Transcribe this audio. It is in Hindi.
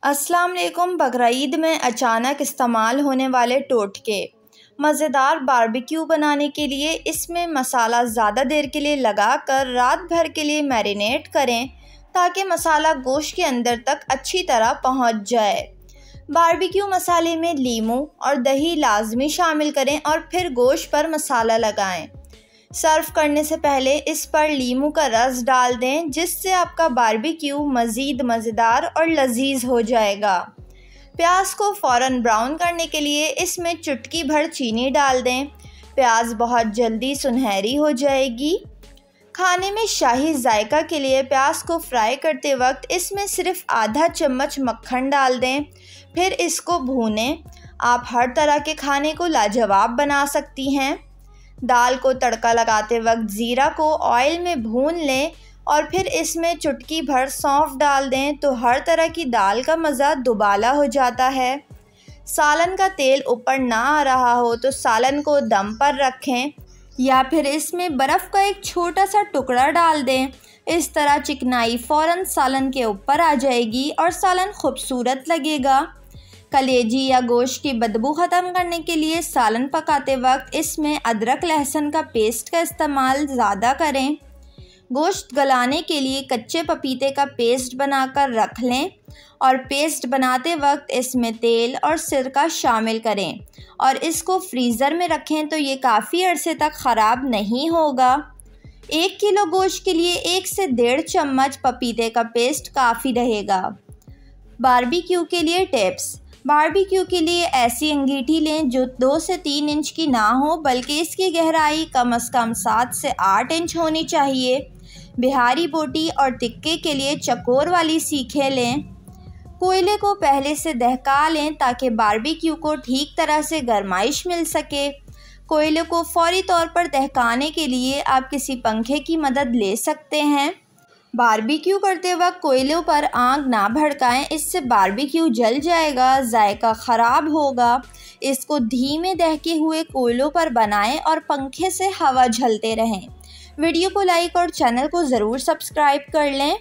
अस्सलाम वालेकुम। बकरीद में अचानक इस्तेमाल होने वाले टोटके। मज़ेदार बारबेक्यू बनाने के लिए इसमें मसाला ज़्यादा देर के लिए लगाकर रात भर के लिए मैरिनेट करें ताकि मसाला गोश्त के अंदर तक अच्छी तरह पहुंच जाए। बारबेक्यू मसाले में लीमू और दही लाजमी शामिल करें और फिर गोश्त पर मसाला लगाएं। सर्व करने से पहले इस पर लीमू का रस डाल दें, जिससे आपका बारबेक्यू मज़ीद मज़ेदार और लजीज हो जाएगा। प्याज को फ़ौरन ब्राउन करने के लिए इसमें चुटकी भर चीनी डाल दें। प्याज बहुत जल्दी सुनहरी हो जाएगी। खाने में शाही जायका के लिए प्याज को फ्राई करते वक्त इसमें सिर्फ आधा चम्मच मक्खन डाल दें, फिर इसको भूनें। आप हर तरह के खाने को लाजवाब बना सकती हैं। दाल को तड़का लगाते वक्त ज़ीरा को ऑयल में भून लें और फिर इसमें चुटकी भर सौंफ डाल दें तो हर तरह की दाल का मज़ा दुबाला हो जाता है। सालन का तेल ऊपर ना आ रहा हो तो सालन को दम पर रखें या फिर इसमें बर्फ़ का एक छोटा सा टुकड़ा डाल दें। इस तरह चिकनाई फ़ौरन सालन के ऊपर आ जाएगी और सालन खूबसूरत लगेगा। कलेजी या गोश्त की बदबू ख़त्म करने के लिए सालन पकाते वक्त इसमें अदरक लहसुन का पेस्ट का इस्तेमाल ज़्यादा करें। गोश्त गलाने के लिए कच्चे पपीते का पेस्ट बनाकर रख लें और पेस्ट बनाते वक्त इसमें तेल और सिरका शामिल करें और इसको फ्रीज़र में रखें तो ये काफ़ी अरसे तक ख़राब नहीं होगा। 1 किलो गोश्त के लिए 1 से 1.5 चम्मच पपीते का पेस्ट काफ़ी रहेगा। बारबेक्यू के लिए टिप्स। बारबेक्यू के लिए ऐसी अंगीठी लें जो 2 से 3 इंच की ना हो, बल्कि इसकी गहराई कम से कम 7 से 8 इंच होनी चाहिए। बिहारी बोटी और तिक्के के लिए चकोर वाली सीखें लें। कोयले को पहले से दहका लें ताकि बारबेक्यू को ठीक तरह से गर्माइश मिल सके। कोयले को फौरी तौर पर दहकाने के लिए आप किसी पंखे की मदद ले सकते हैं। बारबेक्यू करते वक्त कोयलों पर आग ना भड़काएं, इससे बारबेक्यू जल जाएगा, जायका ख़राब होगा। इसको धीमे दहके हुए कोयलों पर बनाएं और पंखे से हवा झलते रहें। वीडियो को लाइक और चैनल को ज़रूर सब्सक्राइब कर लें।